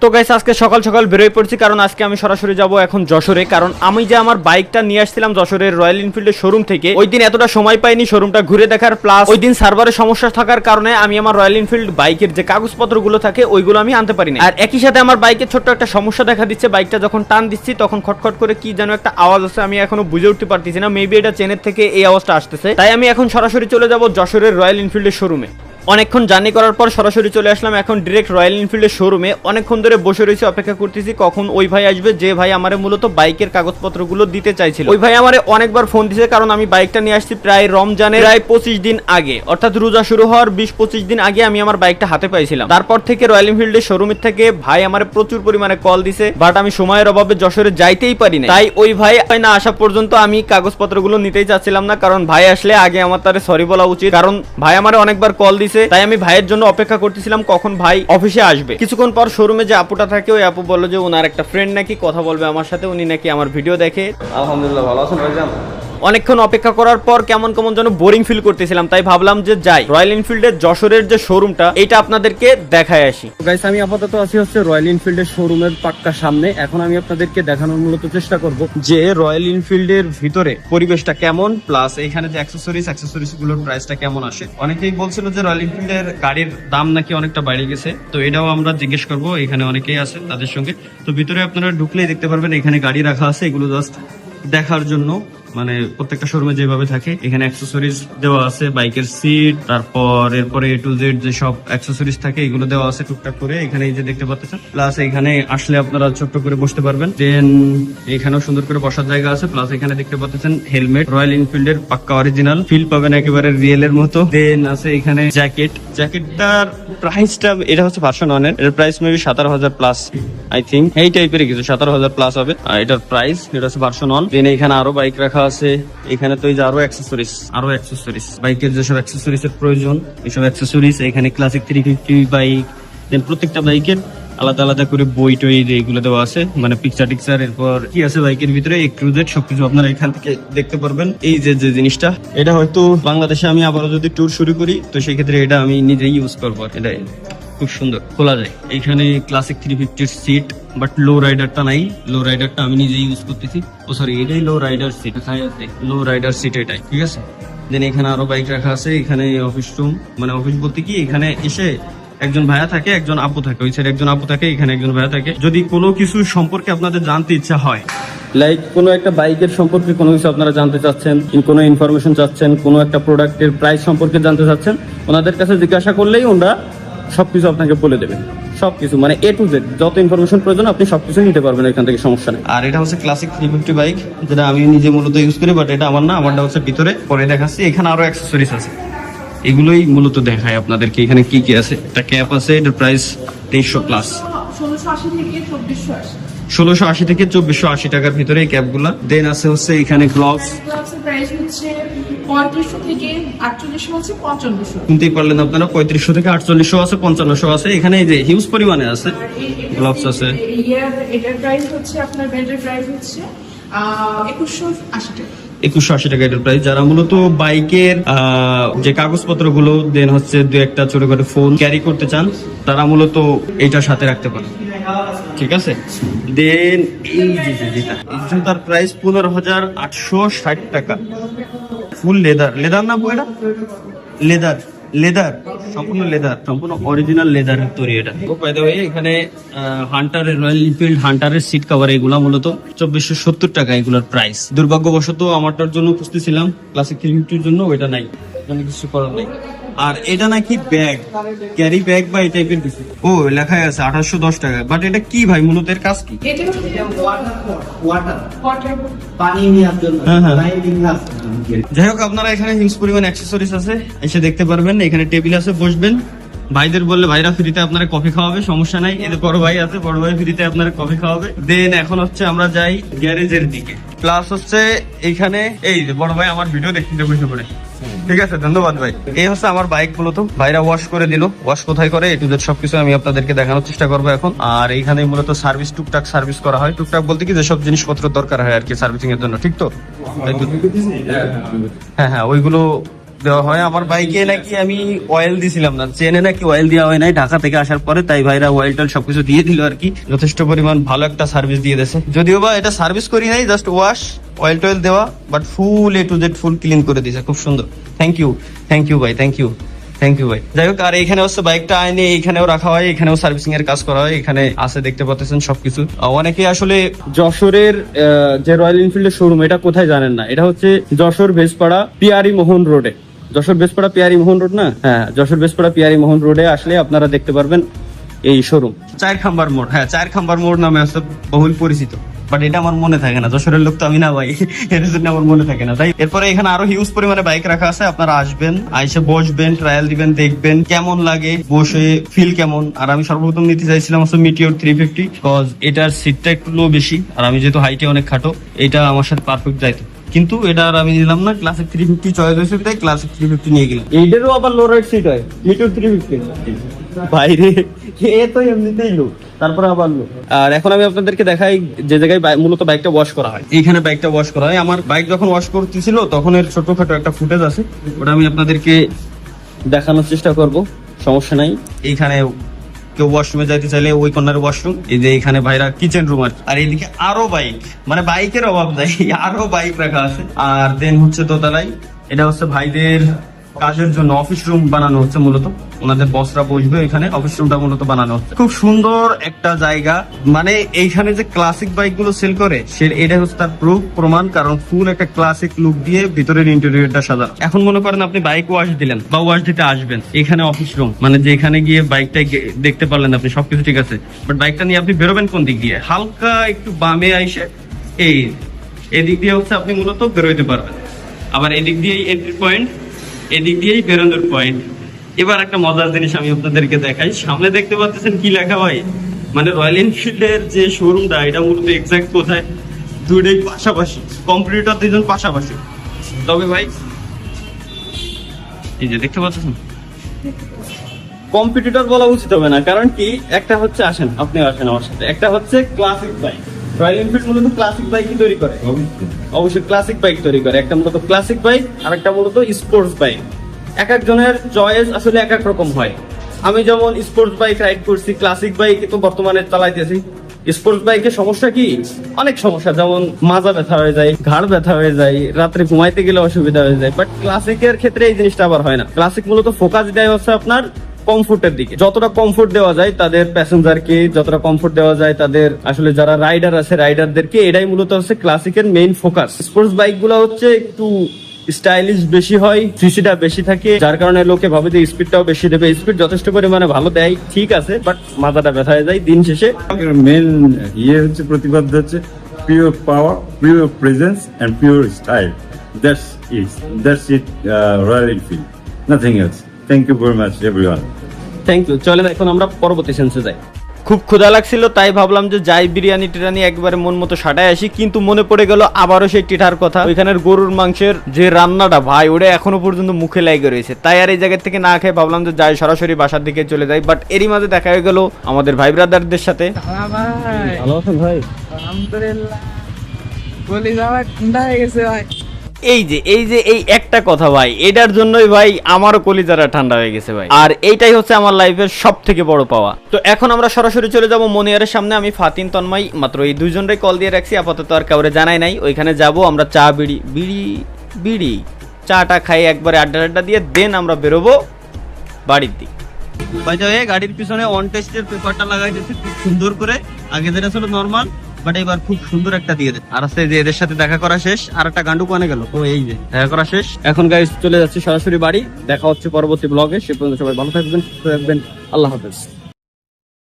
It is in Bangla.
তো গাইস আজকে সকাল সকাল বেরোয় পড়ছি কারণ আজকে আমি সরাসরি যাব এখন যশোরে। কারণ আমি যে আমার বাইকটা নিয়ে আসছিলাম যশোরের রয়্যাল এনফিল্ডের শোরুম থেকে, ওই দিন এতটা সময় পাইনি শোরুমটা ঘুরে দেখার, প্লাস ওই দিন সার্ভারের সমস্যা থাকার কারণে আমি আমার রয়্যাল এনফিল্ড বাইকের যে কাগজপত্রগুলো থাকে ওইগুলো আমি আনতে পারিনি। আর একই সাথে আমার বাইকের ছোট্ট একটা সমস্যা দেখা দিচ্ছে, বাইকটা যখন টান দিচ্ছি তখন খটখট করে কি যেন একটা আওয়াজ আছে, আমি এখনো বুঝে উঠতে পারতেছি না, মেবি এটা চেনের থেকে এই আওয়াজটা আসতেছে। তাই আমি এখন সরাসরি চলে যাব যশোরের রয়্যাল এনফিল্ডের শোরুমে। অনেকক্ষণ জার্নি করার পর সরাসরি চলে আসলাম এখন ডিরেক্ট রয়্যাল এনফিল্ডের শোরুমে। অনেকক্ষণ ধরে বসে রয়েছি, অপেক্ষা করতেছি কখন ওই ভাই আসবে যে ভাই আমারে মূলত বাইকের কাগজপত্রগুলো দিতে চাইছিল। ওই ভাই আমারে অনেকবার ফোন দিয়েছে, কারণ আমি বাইকটা নিয়ে আসছি প্রায় রমজানের প্রায় 25 দিন আগে, অর্থাৎ রোজা শুরু হওয়ার 20-25 দিন আগে আমি আমার বাইকটা হাতে পাইছিলাম। তারপর থেকে রয়্যাল এনফিল্ডের শোরুমের থেকে ভাই আমারে প্রচুর পরিমাণে কল দিছে, বাট আমি সময়ের অভাবে যশোরে যাইতেই পারি না। তাই ওই ভাই না আসা পর্যন্ত আমি কাগজপত্রগুলো নিতেই চাচ্ছিলাম না, কারণ ভাই আসলে আগে আমার তারে সরি বলা উচিত, কারণ ভাই আমারে অনেকবার কল দিছে। তাই আমি ভাইয়ের জন্য অপেক্ষা করতেছিলাম কখন ভাই অফিসে আসবে। কিছুক্ষণ পর শোরুমে যে আপুটা থাকে, ওই আপু বললো যে ওনার একটা ফ্রেন্ড নাকি কথা বলবে আমার সাথে, উনি নাকি আমার ভিডিও দেখে। আলহামদুলিল্লাহ, ভালো আছেন ভাইজান? অনেকক্ষণ অপেক্ষা করার পর কেমন কেমন যেন বোরিং ফিল করতেছিলাম, তাই ভাবলাম যে যাই রয়্যাল এনফিল্ডের যশোরের যে শোরুমটা এটা আপনাদেরকে দেখায় আসি। গাইস, আমি আপাতত আছি হচ্ছে রয়্যাল এনফিল্ডের শোরুমের পাক্কা সামনে। এখন আমি আপনাদেরকে দেখানোর মূলত চেষ্টা করব যে রয়্যাল এনফিল্ডের ভিতরে পরিবেশটা কেমন, প্লাস এখানে যে অ্যাক্সেসরিজ গুলোর প্রাইসটা কেমন আসে। অনেকেই বলছিল যে রয়্যাল এনফিল্ডের গাড়ির দাম নাকি অনেকটা বেড়ে গেছে, তো এটাও আমরা জিজ্ঞেস করবো। এখানে অনেকেই আছে তাদের সঙ্গে, তো ভিতরে আপনারা ঢুকলেই দেখতে পারবেন এখানে গাড়ি রাখা আছে, এগুলো জাস্ট দেখার জন্য। মানে প্রত্যেকটা শোরুমে যেভাবে থাকে এখানে অ্যাক্সেসরিজ দেওয়া আছে, বাইকের সিট, তারপর এরপরে A to Z যে সব অ্যাক্সেসরিজ থাকে এগুলো দেওয়া আছে টুকটাক করে। এখানে এই যে দেখতে পাচ্ছেন, প্লাস এখানে আসলে আপনারা ছোট্ট করে বসতে পারবেন। দেন এখানেও সুন্দর করে বসার জায়গা আছে, প্লাস এখানে দেখতে পাচ্ছেন হেলমেট, রয়্যাল এনফিল্ডের পাক্কা অরিজিনাল ফিল পাবেন একেবারে রিয়েল এর মতো। দেন আছে এখানে জ্যাকেটটার প্রাইসটা, এটা হচ্ছে ভার্সন 1 এর price maybe 17,000 plus, I think এই টাইপের কিছু 17,000 প্লাস হবে এটার প্রাইস। এটা হচ্ছে ভার্সন 1। দেন এখানে আরো বাইক রাখা আছে, এখানে তো এই যে আরো অ্যাক্সেসরিজ বাইকের যেসব অ্যাক্সেসরিজ এর প্রয়োজন, এইসব অ্যাক্সেসরিজ এখানে ক্লাসিক 350 বাইক। দেন প্রত্যেকটা বাইকের আলাদা আলাদা করে বই টই এইগুলো দেওয়া আছে, মানে পিকচার টিকচার। এরপর কি আছে বাইকের ভিতরে এক্সক্লুসিভ সবকিছু আপনারা এখান থেকে দেখতে পারবেন। এই যে জিনিসটা, এটা হয়তো বাংলাদেশে আমি আবারও যদি ট্যুর শুরু করি তো সেই ক্ষেত্রে এটা আমি নিজেই ইউজ করবো। এটা খুব সুন্দর খোলা যায়। এখানে ক্লাসিক 350 সিট, বাট লো রাইডারটা নাই, লো রাইডারটা আমি নিজে ইউজ করতেছি। ও সরি, এটাই লো রাইডার সিট, লো রাইডার সিট এটাই, ঠিক আছে। দেন এখানে আরো বাইক রাখা আছে, এখানে অফিস রুম, মানে অফিস বলতে কি এখানে এসে একজন ভাইয়া থাকে, একজন আপু থাকে, ওই সাইড একজন আপু থাকে, এখানে একজন ভাইয়া থাকে। যদি কোনো কিছু সম্পর্কে আপনাদের জানতে ইচ্ছা হয়, লাইক কোনো একটা বাইকের সম্পর্কে কোনো কিছু আপনারা জানতে চাচ্ছেন, কোনো ইনফরমেশন চাচ্ছেন, কোনো একটা প্রোডাক্টের প্রাইস সম্পর্কে জানতে চাচ্ছেন, ওনাদের কাছে জিজ্ঞাসা করলেই ওনারা সবকিছু আপনাকে বলে দেবেন। সবকিছু মানে A to Z যত ইনফরমেশন প্রয়োজন আপনি সবকিছু নিতে পারবেন এখান থেকে, সমস্যা নেই। আর এটা হচ্ছে ক্লাসিক 350 বাইক, যেটা আমি নিজে মূলত ইউজ করি, বাট এটা আমার না, আমারটা হচ্ছে ভিতরে, পরে দেখাচ্ছি। এখানে আরো অ্যাক্সেসরিজ আছে, এগুলোই মূলত দেখায় আপনাদেরকে। এখানে কি কি আছে, একটা ক্যাপ আছে, এটার প্রাইস 2300 প্লাস, 1680 থেকে 2480 টাকার ভিতরে এই ক্যাপগুলা। দেন আছে হচ্ছে এখানে গ্লাভস, প্রাইস হচ্ছে 3500 থেকে 4800 আছে 5500। শুনতেই পারলেন আপনারা, 3500 থেকে 4800 আছে, 5500 আছে। এখানে এই যে হিউজ পরিমাণে আছে, গ্লাভস আছে। এটার প্রাইস হচ্ছে আপনার ব্যাটারি প্রাইস হচ্ছে 2180 টাকা। 2180 টাকা এটার প্রাইস। যারা মূলত বাইকের যে কাগজপত্র গুলো, দেন হচ্ছে দু একটা ছোটখাটো ফোন ক্যারি করতে চান, তারা মূলত এইটার সাথে রাখতে পারেন, ঠিক আছে। দেন এই যে যেটা, এই জুতার প্রাইস 15,860 টাকা। ফুল লেদার না বইটা, লেদার সম্পূর্ণ লেদার, সম্পূর্ণ অরিজিনাল লেদারের তৈরি এটা। বাই দ্য ওয়ে, এখানে হান্টারের, রয়্যাল এনফিল্ড হান্টারের সিট কভার, এগুলা মূলত 2470 টাকা এগুলোর প্রাইস। দুর্ভাগ্যবশত আমারটার জন্য খুঁজতেছিলাম ক্লাসিক 350 জন্য, ওইটা নাই, কিছু করার নাই। আর এটা নাকি ব্যাগ, ক্যারি ব্যাগ বা এই টাইপের কিছু, ও লেখাই আছে 2810 টাকা। বাট এটা কি ভাই, মূলত এর কাজ কি? এটা হচ্ছে ওয়াটার পানি নেওয়ার জন্য। যাই হোক, আপনারা এখানে হিউজ পরিমাণ অ্যাক্সেসরিজ আছে, এসে দেখতে পারবেন। এখানে টেবিল আছে, বসবেন। ভাইদের বললে ভাইরা ফ্রিতে আপনারা কফি খাওয়াবে, সমস্যা নাই। এদের বড় ভাই আছে, বড় ভাই ফ্রিতে আপনারা কফি খাওয়াবে। দেন এখন হচ্ছে আমরা যাই গ্যারেজের দিকে, প্লাস হচ্ছে এইখানে এই যে বড় ভাই আমার ভিডিও দেখতে বসে পড়ে, ঠিক আছে, ধন্যবাদ ভাই। এই হচ্ছে আমার বাইক, মূলত ভাইরা ওয়াশ করে দিল। ওয়াশ কোথায় করে A to Z সবকিছু আমি আপনাদেরকে দেখানোর চেষ্টা করবো এখন। আর এইখানে মূলত সার্ভিস, টুকটাক সার্ভিস করা হয়। টুকটাক বলতে কি যেসব জিনিসপত্র দরকার হয় আর কি সার্ভিসিং এর জন্য, ঠিক তো? হ্যাঁ, ওইগুলো দেওয়া হয়। আমার বাইকে নাকি আমি অয়েল দিছিলাম না, চেনে নাকি অয়েল দেওয়া হয় নাই ঢাকা থেকে আসার পরে, তাই ভাইরা অয়েল টয়েল সবকিছু দিয়ে দিল আর কি। যথেষ্ট পরিমাণ ভালো একটা সার্ভিস দিয়ে দিয়েছে, যদিও বা এটা সার্ভিস করি নাই, জাস্ট ওয়াশ অয়েল টয়েল দেওয়া, but full A to Z full clean করে দিয়েছে, খুব সুন্দর। থ্যাংক ইউ ভাই, থ্যাংক ইউ ভাই। যাই হোক, আর এখানে হচ্ছে বাইকটা আইনে এখানেও রাখা হয়, এখানেও সার্ভিসিং এর কাজ করা হয়, এখানে আছে দেখতে পাচ্ছেন সবকিছু। অনেকে আসলে যশোরের যে রয়্যাল এনফিল্ডের শোরুম, এটা কোথায় জানেন না, এটা হচ্ছে যশোর বেসপাড়া পিয়ারি মোহন রোডে। যশোর বেসপাড়া পিয়ারি মোহন রোড না? হ্যাঁ, যশোর বেসপাড়া পিয়ারি মোহন রোডে আসলে আপনারা দেখতে পারবেন এই শোরুম। 4 খাম্বার মোড়, হ্যাঁ 4 খাম্বার মোড় নামে আছে বহুল পরিচিত, বাট এটা আমার মনে থাকে না, যশোরের লোক তো আমি না ভাই, এর জন্য আমার মনে থাকে না। তাই এরপরে এখানে আরো হিউজ পরিমাণে বাইক রাখা আছে, আপনারা আসবেন, আইসে বসবেন, ট্রায়াল দিবেন, দেখবেন কেমন লাগে, বসে ফিল কেমন। আর আমি সর্বপ্রথম নিতে চাইছিলাম হচ্ছে মিটিওর 350, কজ এটার সিটটা একটু লো বেশি, আর আমি যেহেতু হাইটে অনেক খাটো, এটা আমার সাথে পারফেক্ট যাইতো, কিন্তু এটা আর আমি নিলাম না। ক্লাসিক 350 চয়েস হয়েছে, তাই ক্লাসিক 350 নিয়ে গেলাম। এইটারও আবার লো রাইড সিট হয় মিটিওর 350 বাইরে, এ তো এমনিতেই লো, তারপরে আবার লো। আর এখন আমি আপনাদেরকে দেখাই যে জায়গায় মূলত বাইকটা ওয়াশ করা হয়, এইখানে বাইকটা ওয়াশ করা হয়। আমার বাইক যখন ওয়াশ করতেছিল তখন এর ছোটখাটো একটা ফুটেজ আছে, ওটা আমি আপনাদেরকে দেখানোর চেষ্টা করব, সমস্যা নাই। এইখানে কেউ ওয়াশরুমে যাইতে চাইলে ওই কর্নারে ওয়াশরুম, এই যে এখানে ভাইরা কিচেন রুম আর এইদিকে আরো বাইক, মানে বাইকের অভাব নাই, আরো বাইক রাখা আছে। আর দেন হচ্ছে দোতলায়, এটা হচ্ছে ভাইদের কাজের জন্য অফিস রুম বানানো হচ্ছে, মূলত ওনাদের বসরা বসবে এখানে, অফিস রুমটা মূলত বানানো হচ্ছে। খুব সুন্দর একটা জায়গা, মানে এইখানে যে ক্লাসিক বাইক গুলো সেল করে এটা হচ্ছে তার প্রুফ প্রমাণ, কারণ ফুল একটা ক্লাসিক লুক দিয়ে ভিতরের ইন্টেরিয়রটা সাজানো। এখন মনে করেন আপনি বাইক ওয়াশ দিলেন বা ওয়াশ দিতে আসবেন, এখানে অফিস রুম, মানে যেখানে গিয়ে বাইকটা দেখতে পারলেন আপনি সবকিছু ঠিক আছে, বাট বাইকটা নিয়ে আপনি বেরোবেন কোন দিক দিয়ে, হালকা একটু বামে আইসে এদিক দিয়ে হচ্ছে আপনি মূলত বেরোইতে পারবেন। আবার এদিক দিয়েই এন্ট্রি পয়েন্ট, এদিক দিয়েই বেরোনোর পয়েন্ট। এবার একটা মজার জিনিস আমি আপনাদেরকে দেখাই, সামনে দেখতে পাচ্ছেন কি লেখা হয়, মানে রয়্যাল এনফিল্ডের যে শোরুমটা, এটা মূলত এক্সাক্ট কোথায়, দুইটাই পাশাপাশি, কম্পিউটার দুজন পাশাপাশি। তবে ভাই এই যে দেখতে পাচ্ছেন, কম্পিটিটর বলা উচিত হবে না, কারণ কি, একটা হচ্ছে আসেন আপনি আসেন আমার সাথে, একটা হচ্ছে ক্লাসিক বাইক। রয়্যাল এনফিল্ড মূলত ক্লাসিক বাইকই তৈরি করে, অবশ্যই ক্লাসিক বাইক তৈরি করে, একটা মূলত ক্লাসিক বাইক আর একটা মূলত স্পোর্টস বাইক। এক একজনের চয়েস আসলে এক এক রকম হয়। আমি যেমন স্পোর্টস বাইক রাইড করছি, ক্লাসিক বাইক তো বর্তমানে চালাইতেছি। স্পোর্টস বাইকের সমস্যা কি, অনেক সমস্যা, যেমন মাজা ব্যথা হয়ে যায়, ঘাড় ব্যথা হয়ে যায়, রাত্রে ঘুমাইতে গেলে অসুবিধা হয়ে যায়, বাট ক্লাসিকের ক্ষেত্রে এই জিনিসটা আবার হয় না। ক্লাসিক মূলত ফোকাস দেয় হচ্ছে আপনার কমফোর্টের দিকে, যতটা কমফোর্ট দেওয়া যায় তাদের প্যাসেঞ্জারকে, যতটা কমফোর্ট দেওয়া যায় তাদের আসলে যারা রাইডার আছে রাইডারদেরকে, এটাই মূলত হচ্ছে ক্লাসিকের মেইন ফোকাস। স্পোর্টস বাইক গুলো হচ্ছে একটু স্টাইলিশ বেশি হয়, সিসিটা বেশি থাকে, যার কারণে লোকে ভাবে যে স্পিডটাও বেশি দেবে। স্পিড যথেষ্ট পরিমাণে ভালো দেয়, ঠিক আছে, বাট মাথাটা ব্যথা হয়ে যায় দিন শেষে। মেন হচ্ছে প্রতিপাদ্য হচ্ছে pure power, pure presence and pure style. That's it, Royal Enfield, nothing else. Thank you very much everyone. Thank you. চলেন এখন আমরা পরবর্তী সেন্সে যাই। খুব ক্ষুধা লাগছিল, তাই ভাবলাম যে যাই বিরিয়ানি টিরানি একবারে মন মতো সাটায় আসি, কিন্তু মনে পড়ে গেল আবারও সেই টিঠার কথা। ওইখানের গরুর মাংসের যে রান্নাটা ভাই, ওটা এখনো পর্যন্ত মুখে লাগে রয়েছে। তাই আর এই জায়গা থেকে না খেয়ে ভাবলাম যে যাই সরাসরি বাসার দিকে চলে যাই, বাট এরই মাঝে দেখা হয়ে গেল আমাদের ভাই ব্রাদারদের সাথে। ভালো আছেন ভাই? আলহামদুলিল্লাহ, বলি যাওয়া ঠান্ডা হয়ে গেছে ভাই। এই যে এই একটা কথা ভাই, এটার জন্যই ভাই আমারও কলিজারা ঠান্ডা হয়ে গেছে ভাই। আর এইটাই হচ্ছে আমার লাইফের সব থেকে বড় পাওয়া। তো এখন আমরা সরাসরি চলে যাব মনিয়ারের সামনে। আমি ফাতিন তন্ময় মাত্র এই দুইজনরাই কল দিয়ে রাখছি, আপাতত আর কাউরে জানাই নাই। ওইখানে যাব আমরা, চা বিড়ি চাটা খাই একবারে, আড্ডা দিয়ে দেন আমরা বেরোবো বাড়ির দিকে। ভাই যাও, গাড়ির পিছনে অন টেস্টের পেপারটা লাগাই দিয়েছে খুব সুন্দর করে, আগে যেটা ছিল নরমাল, বাট এবার খুব সুন্দর একটা দিয়ে দেয়। আর আছে যে এদের সাথে দেখা করা শেষ, আর একটা গান্ডু কানে গেল, তো এই যে দেখা করা শেষ। এখন গাইস চলে যাচ্ছি সরাসরি বাড়ি, দেখা হচ্ছে পরবর্তী ব্লগে। সে পর্যন্ত সবাই ভালো থাকবেন, সুস্থ থাকবেন, আল্লাহ হাফেজ।